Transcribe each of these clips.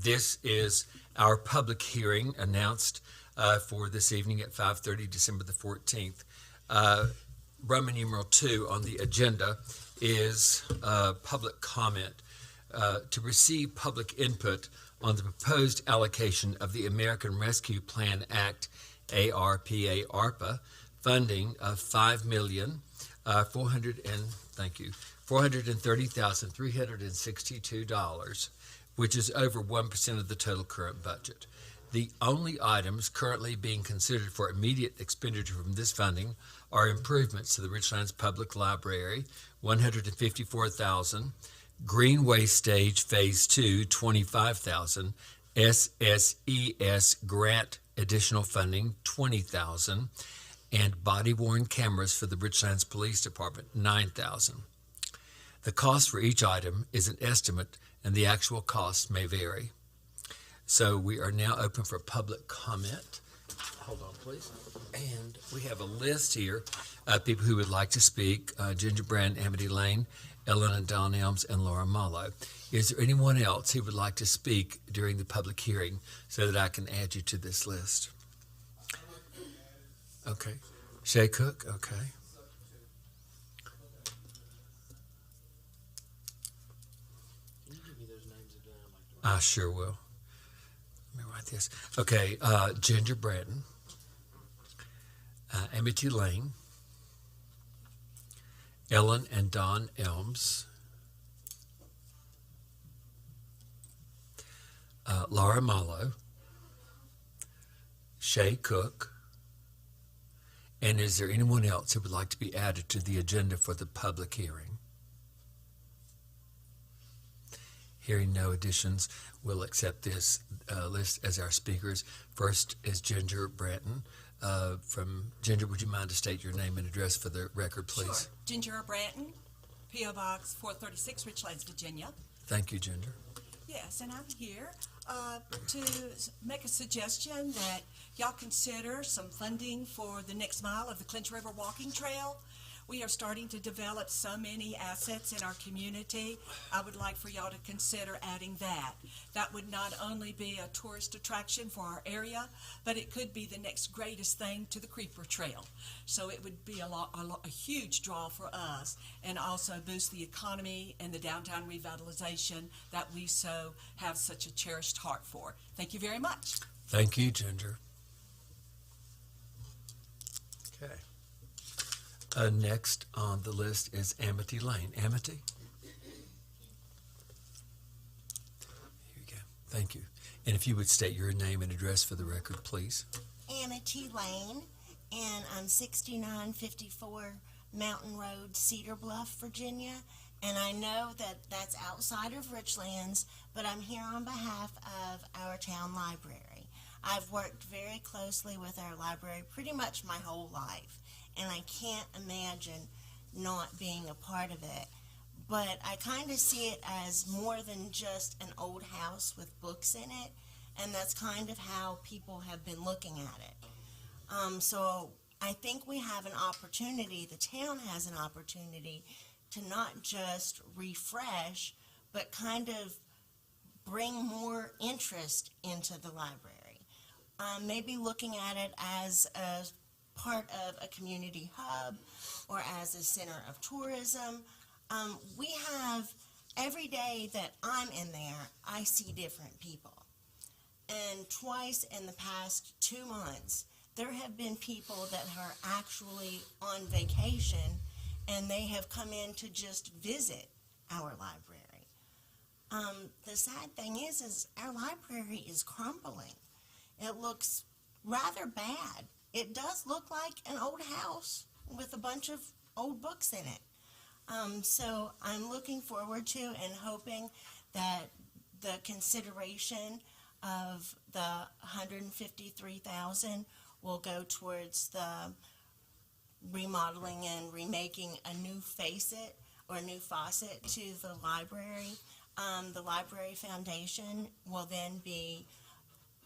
This is our public hearing announced for this evening at 5:30, December the 14th. Roman numeral 2 on the agenda is public comment to receive public input on the proposed allocation of the American Rescue Plan Act, ARPA funding of $430,362, which is over 1% of the total current budget. The only items currently being considered for immediate expenditure from this funding are improvements to the Richlands Public Library, $154,000, Greenway Stage Phase 2, $25,000, SSES grant additional funding, $20,000, and body-worn cameras for the Richlands Police Department, $9,000. The cost for each item is an estimate, and the actual cost may vary. So we are now open for public comment. Hold on, please. And we have a list here of people who would like to speak. Ginger Brand, Amity Lane, Ellen and Don Elms, and Laura Mallow. Is there anyone else who would like to speak during the public hearing so that I can add you to this list? Okay. Shay Cook, okay. Can you give me those names again? I sure will. Let me write this. Okay, Ginger Bratton, Amity Lane, Ellen and Don Elms, Laura Mallow, Shay Cook, and is there anyone else who would like to be added to the agenda for the public hearing? Hearing no additions, we'll accept this list as our speakers. First is Ginger Bratton. From Ginger, would you mind to state your name and address for the record, please? Sure. Ginger Bratton, P.O. Box 436, Richlands, Virginia. Thank you, Ginger. Yes, and I'm here to make a suggestion that y'all consider some funding for the next mile of the Clinch River Walking Trail. We are starting to develop so many assets in our community. I would like for y'all to consider adding that. That would not only be a tourist attraction for our area, but it could be the next greatest thing to the Creeper Trail. So it would be a huge draw for us, and also boost the economy and the downtown revitalization that we so have such a cherished heart for. Thank you very much. Thank you, Ginger. Okay. Next on the list is Amity Lane. Amity? Here you go. Thank you. And if you would state your name and address for the record, please. Amity Lane, and I'm 6954 Mountain Road, Cedar Bluff, Virginia. And I know that that's outside of Richlands, but I'm here on behalf of our town library. I've worked very closely with our library pretty much my whole life, and I can't imagine not being a part of it. But I kind of see it as more than just an old house with books in it, and that's kind of how people have been looking at it. So I think we have an opportunity, the town has an opportunity, to not just refresh, but kind of bring more interest into the library. Maybe looking at it as a part of a community hub or as a center of tourism. We have, every day that I'm in there, I see different people. And twice in the past 2 months, there have been people that are actually on vacation, and they have come in to just visit our library. The sad thing is our library is crumbling. It looks rather bad. It does look like an old house with a bunch of old books in it. So I'm looking forward to and hoping that the consideration of the $153,000 will go towards the remodeling and remaking a new facet or a new faucet to the library. The Library Foundation will then be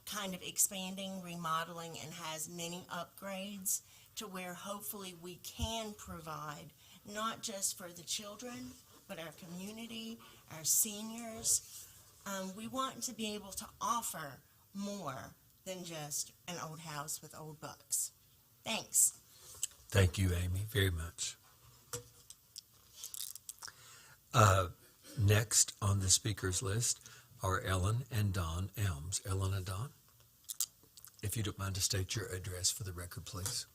kind of expanding, remodeling, and has many upgrades to where hopefully we can provide not just for the children, but our community, our seniors, We want to be able to offer more than just an old house with old books. Thanks. Thank you, Amy, very much. Next on the speakers list are Ellen and Don Elms. Ellen and Don, if you don't mind to state your address for the record, please.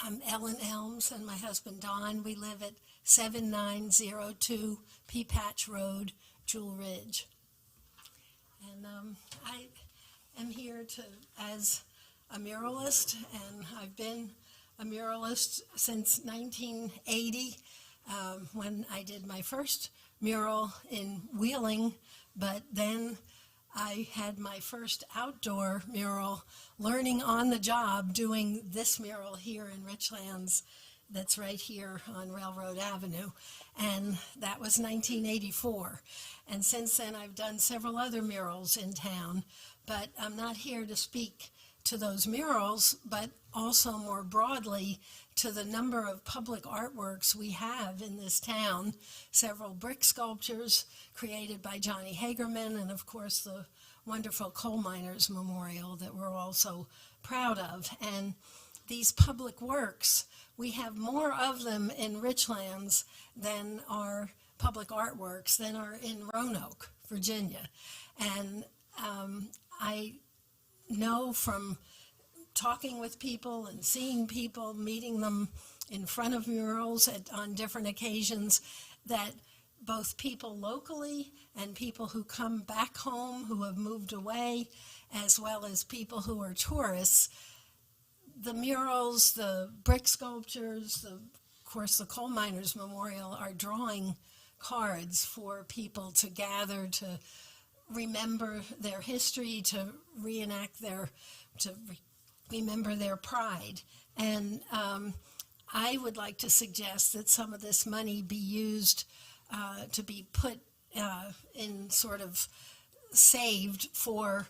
I'm Ellen Elms and my husband Don. We live at 7902 Pea Patch Road, Jewel Ridge. And I am here as a muralist, and I've been a muralist since 1980 when I did my first mural in Wheeling, but then I had my first outdoor mural learning on the job doing this mural here in Richlands that's right here on Railroad Avenue, and that was 1984. And since then I've done several other murals in town, but I'm not here to speak to those murals, but also more broadly to the number of public artworks we have in this town. Several brick sculptures created by Johnny Hagerman, and of course the wonderful coal miners memorial that we're all so proud of. And these public works, we have more of them in Richlands than are public artworks than are in Roanoke, Virginia. And I know from talking with people and seeing people, meeting them in front of murals on different occasions, that both people locally and people who come back home who have moved away, as well as people who are tourists, the murals, the brick sculptures, of course the coal miners memorial are drawing cards for people to gather, to remember their history, to remember their pride. And I would like to suggest that some of this money be used to be put in sort of saved for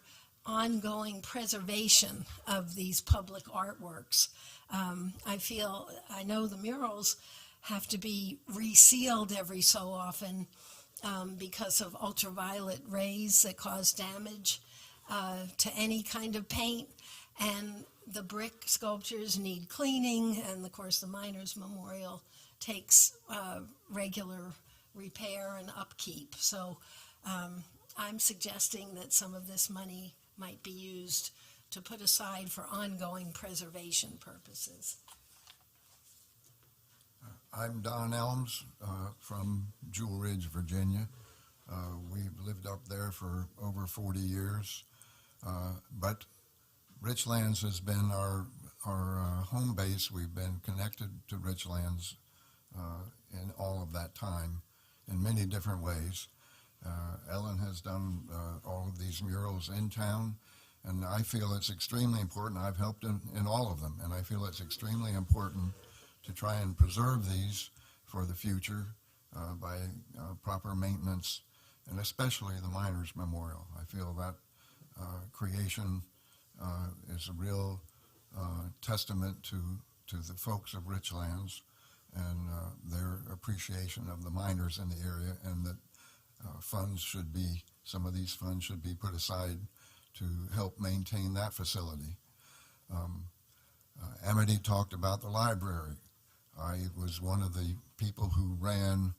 ongoing preservation of these public artworks. I know the murals have to be resealed every so often because of ultraviolet rays that cause damage to any kind of paint. And the brick sculptures need cleaning, and of course the Miners Memorial takes regular repair and upkeep. So I'm suggesting that some of this money might be used to put aside for ongoing preservation purposes. I'm Don Elms from Jewel Ridge, Virginia. We've lived up there for over 40 years, but Richlands has been our home base. We've been connected to Richlands in all of that time in many different ways. Ellen has done all of these murals in town, and I feel it's extremely important. I've helped in all of them, and I feel it's extremely important to try and preserve these for the future by proper maintenance, and especially the Miners Memorial. I feel that creation is a real testament to the folks of Richlands and their appreciation of the miners in the area, and that some of these funds should be put aside to help maintain that facility. Amity talked about the library. I was one of the people who ran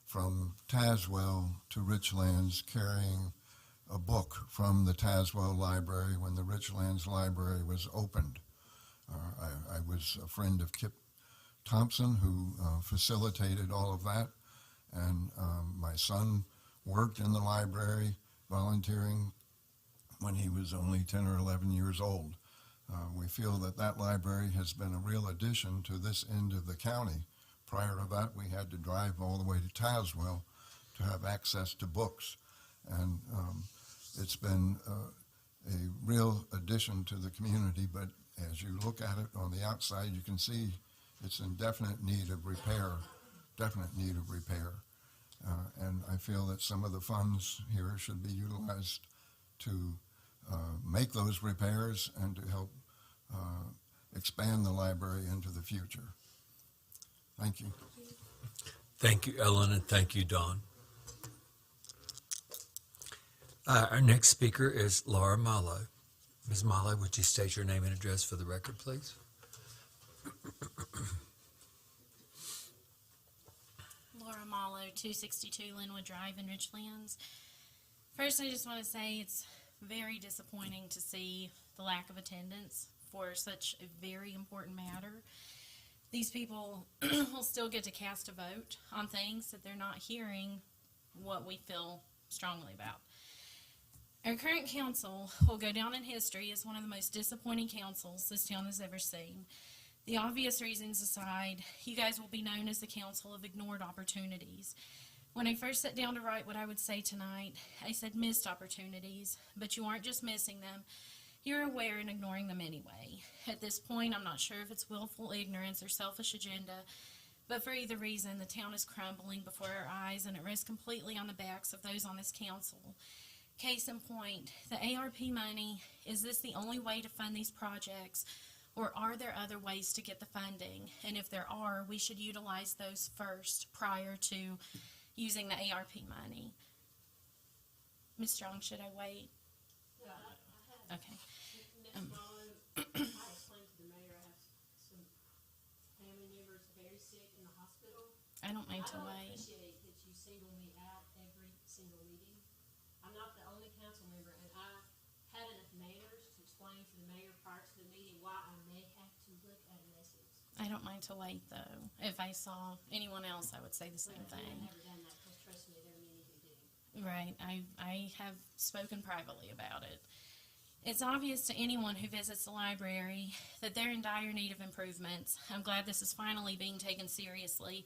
from Tazewell to Richlands carrying a book from the Tazewell Library when the Richlands Library was opened. I was a friend of Kip Thompson, who facilitated all of that, and my son worked in the library volunteering when he was only 10 or 11 years old. We feel that that library has been a real addition to this end of the county. Prior to that, we had to drive all the way to Tazewell to have access to books, and it's been a real addition to the community, but as you look at it on the outside, you can see it's in definite need of repair. And I feel that some of the funds here should be utilized to make those repairs and to help expand the library into the future. Thank you. Thank you, Ellen, and thank you, Don. Our next speaker is Laura Mallow. Ms. Mallow, would you state your name and address for the record, please? Laura Mallow, 262 Linwood Drive in Richlands. First, I just want to say it's very disappointing to see the lack of attendance for such a very important matter. These people will still get to cast a vote on things that they're not hearing what we feel strongly about. Our current council will go down in history as one of the most disappointing councils this town has ever seen. The obvious reasons aside, you guys will be known as the council of ignored opportunities. When I first sat down to write what I would say tonight, I said missed opportunities, but you aren't just missing them. You're aware and ignoring them anyway. At this point, I'm not sure if it's willful ignorance or selfish agenda, but for either reason, the town is crumbling before our eyes and it rests completely on the backs of those on this council. Case in point, the ARP money, is this the only way to fund these projects, or are there other ways to get the funding? And if there are, we should utilize those first prior to using the ARP money. Ms. Strong, should I wait? Okay. I explained to the mayor I have some family members very sick in the hospital. I don't need I to don't wait. appreciate that you single me out every single meeting. I'm not the only council member, and I had enough manners to explain to the mayor prior to the meeting why I may have to look at messages. I don't mind to wait, though. If I saw anyone else, I would say the same But thing. I've never done that, because trust me, there are many who do. Right. I have spoken privately about it. It's obvious to anyone who visits the library that they're in dire need of improvements. I'm glad this is finally being taken seriously,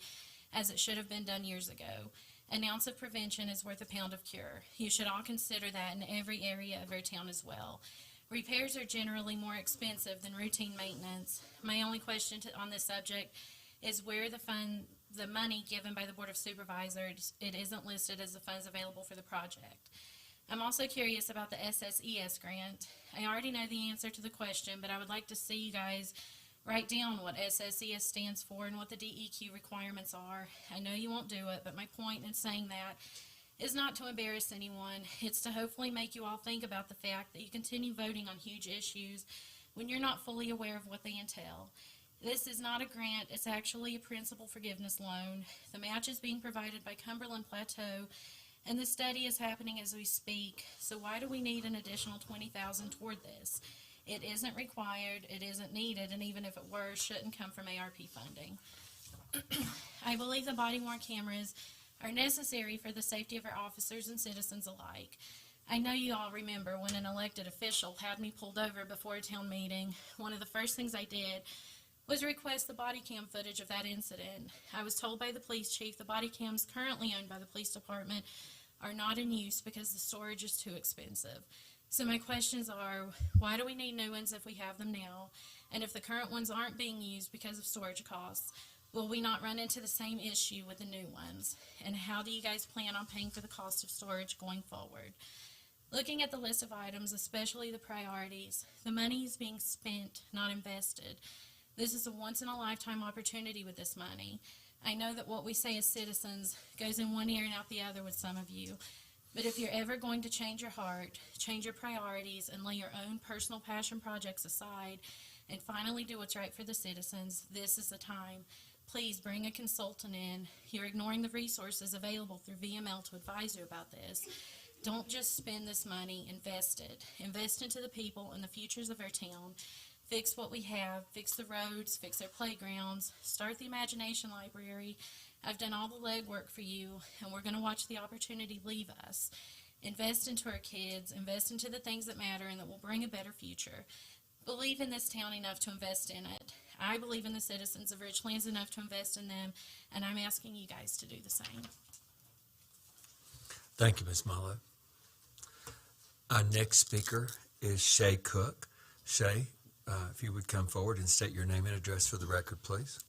as it should have been done years ago. An ounce of prevention is worth a pound of cure. You should all consider that in every area of our town as well. Repairs are generally more expensive than routine maintenance. My only question on this subject is where the money given by the Board of Supervisors, it isn't listed as the funds available for the project. I'm also curious about the SSES grant. I already know the answer to the question, but I would like to see you guys write down what SSES stands for and what the DEQ requirements are. I know you won't do it, but my point in saying that is not to embarrass anyone. It's to hopefully make you all think about the fact that you continue voting on huge issues when you're not fully aware of what they entail. This is not a grant, it's actually a principal forgiveness loan. The match is being provided by Cumberland Plateau, and the study is happening as we speak. So why do we need an additional $20,000 toward this? It isn't required, it isn't needed, and even if it were, shouldn't come from ARP funding. I believe the body-worn cameras are necessary for the safety of our officers and citizens alike. I know you all remember when an elected official had me pulled over before a town meeting. One of the first things I did was request the body cam footage of that incident. I was told by the police chief the body cams currently owned by the police department are not in use because the storage is too expensive. So my questions are, why do we need new ones if we have them now? And if the current ones aren't being used because of storage costs, will we not run into the same issue with the new ones? And how do you guys plan on paying for the cost of storage going forward? Looking at the list of items, especially the priorities, the money is being spent, not invested. This is a once-in-a-lifetime opportunity with this money. I know that what we say as citizens goes in one ear and out the other with some of you, but if you're ever going to change your heart, change your priorities, and lay your own personal passion projects aside, and finally do what's right for the citizens, this is the time. Please bring a consultant in. You're ignoring the resources available through VML to advise you about this. Don't just spend this money, invest it. Invest into the people and the futures of our town. Fix what we have, fix the roads, fix our playgrounds, start the imagination library. I've done all the legwork for you, and we're going to watch the opportunity leave us. Invest into our kids, invest into the things that matter and that will bring a better future. Believe in this town enough to invest in it. I believe in the citizens of Richlands enough to invest in them, and I'm asking you guys to do the same. Thank you, Ms. Mallow. Our next speaker is Shay Cook. Shay, if you would come forward and state your name and address for the record, please.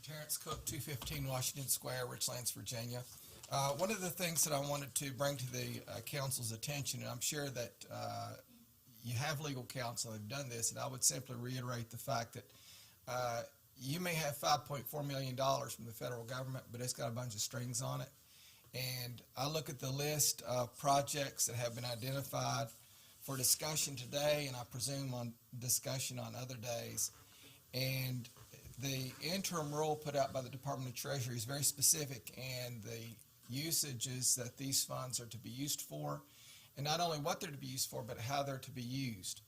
Terrence Cook, 215 Washington Square, Richlands, Virginia. One of the things that I wanted to bring to the council's attention, and I'm sure that you have legal counsel that have done this, and I would simply reiterate the fact that you may have $5.4 million from the federal government, but it's got a bunch of strings on it. And I look at the list of projects that have been identified for discussion today, and I presume on discussion on other days. And the interim rule put out by the Department of Treasury is very specific in the usages that these funds are to be used for, and not only what they're to be used for, but how they're to be used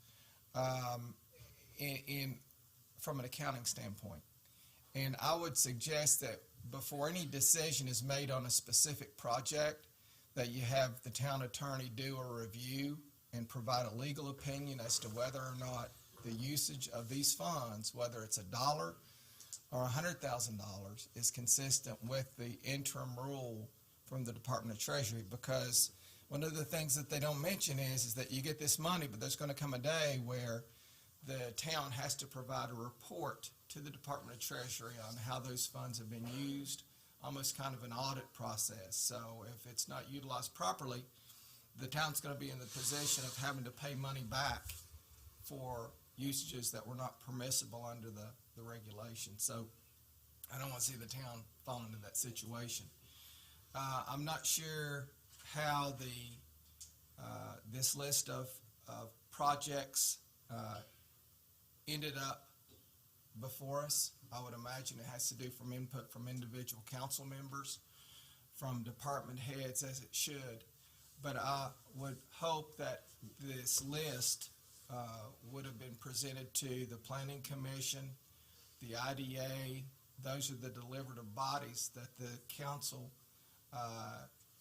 from an accounting standpoint. And I would suggest that before any decision is made on a specific project, that you have the town attorney do a review and provide a legal opinion as to whether or not the usage of these funds, whether it's $1 or $100,000, is consistent with the interim rule from the Department of Treasury. Because one of the things that they don't mention is that you get this money, but there's going to come a day where the town has to provide a report to the Department of Treasury on how those funds have been used, almost kind of an audit process. So if it's not utilized properly, the town's going to be in the position of having to pay money back for usages that were not permissible under the regulation. So I don't want to see the town fall into that situation. I'm not sure how this list of projects ended up before us. I would imagine it has to do from input from individual council members, from department heads, as it should. But I would hope that this list would have been presented to the Planning Commission, the IDA. Those are the deliberative bodies that the council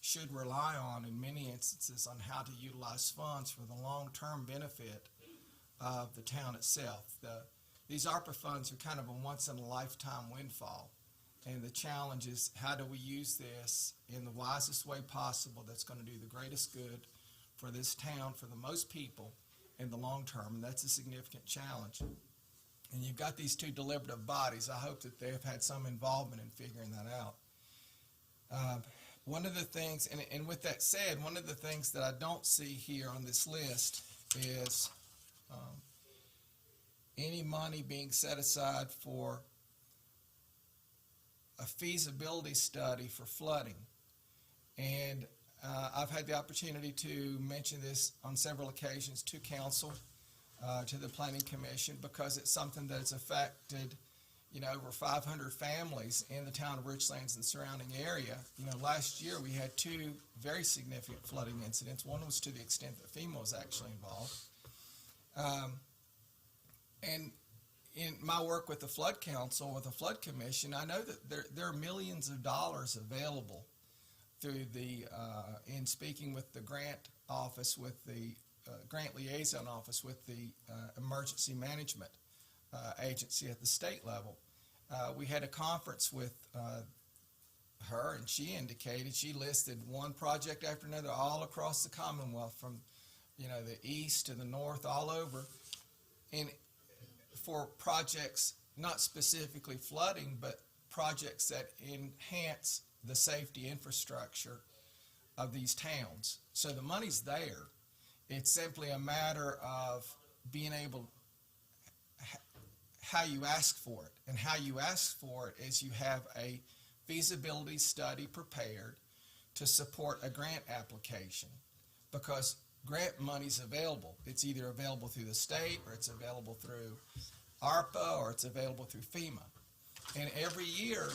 should rely on in many instances on how to utilize funds for the long-term benefit of the town itself. These ARPA funds are kind of a once-in-a-lifetime windfall, and the challenge is how do we use this in the wisest way possible that's going to do the greatest good for this town, for the most people, in the long term, and that's a significant challenge. And you've got these two deliberative bodies. I hope that they have had some involvement in figuring that out. One of the things, and with that said, one of the things that I don't see here on this list is any money being set aside for a feasibility study for flooding. And I've had the opportunity to mention this on several occasions to council, to the Planning Commission, because it's something that has affected, over 500 families in the town of Richlands and surrounding area. Last year we had two very significant flooding incidents. One was to the extent that FEMA was actually involved. And in my work with the Flood Council, with the Flood Commission, I know that there are millions of dollars available through in speaking with the grant office, with the grant liaison office, with the emergency management agency at the state level. We had a conference with her, and she indicated, she listed one project after another all across the Commonwealth, from the east to the north, all over, and for projects not specifically flooding, but projects that enhance the safety infrastructure of these towns. So the money's there. It's simply a matter of being able, how you ask for it. And how you ask for it is you have a feasibility study prepared to support a grant application, because grant money's available. It's either available through the state, or it's available through ARPA, or it's available through FEMA. And every year,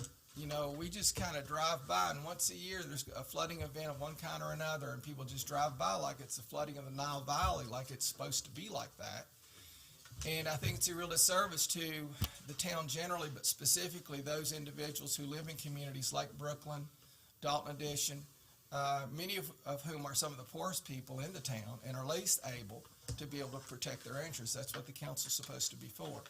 we just kind of drive by, and once a year there's a flooding event of one kind or another, and people just drive by like it's the flooding of the Nile Valley, like it's supposed to be like that. And I think it's a real disservice to the town generally, but specifically those individuals who live in communities like Brooklyn, Dalton Addition, many of whom are some of the poorest people in the town and are least able to be able to protect their interests. That's what the council's supposed to be for.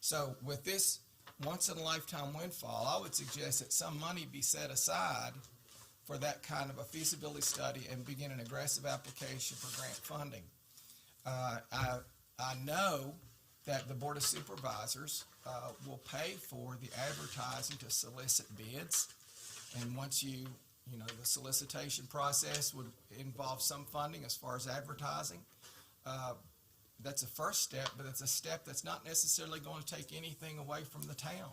So with this once-in-a-lifetime windfall, I would suggest that some money be set aside for that kind of a feasibility study and begin an aggressive application for grant funding. I know that the Board of Supervisors will pay for the advertising to solicit bids, and once the solicitation process would involve some funding as far as advertising. That's a first step, but it's a step that's not necessarily going to take anything away from the town.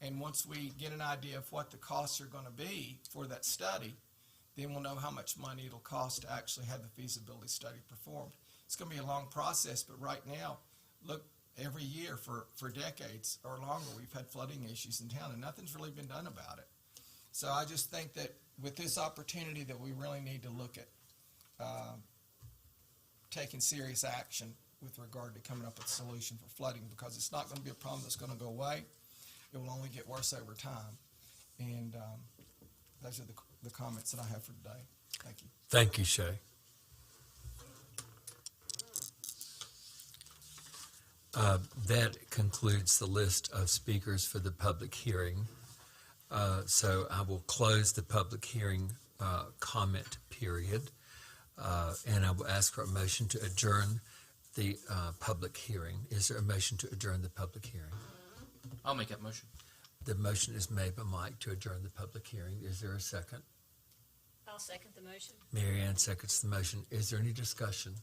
And once we get an idea of what the costs are going to be for that study, then we'll know how much money it'll cost to actually have the feasibility study performed. It's going to be a long process, but right now, look, every year for decades or longer, we've had flooding issues in town, and nothing's really been done about it. So I just think that with this opportunity that we really need to look at taking serious action with regard to coming up with a solution for flooding, because it's not going to be a problem that's going to go away. It will only get worse over time. And those are the comments that I have for today. Thank you. Thank you, Shay. That concludes the list of speakers for the public hearing. So I will close the public hearing comment period, and I will ask for a motion to adjourn the public hearing. Is there a motion to adjourn the public hearing? I'll make that motion. The motion is made by Mike to adjourn the public hearing. Is there a second? I'll second the motion. Mary Ann seconds the motion. Is there any discussion?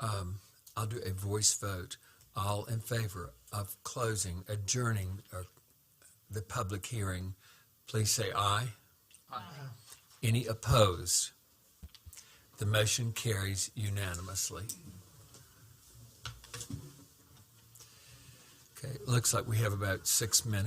I'll do a voice vote. All in favor of adjourning the public hearing, please say aye. Aye. Any opposed? The motion carries unanimously. Okay, looks like we have about 6 minutes.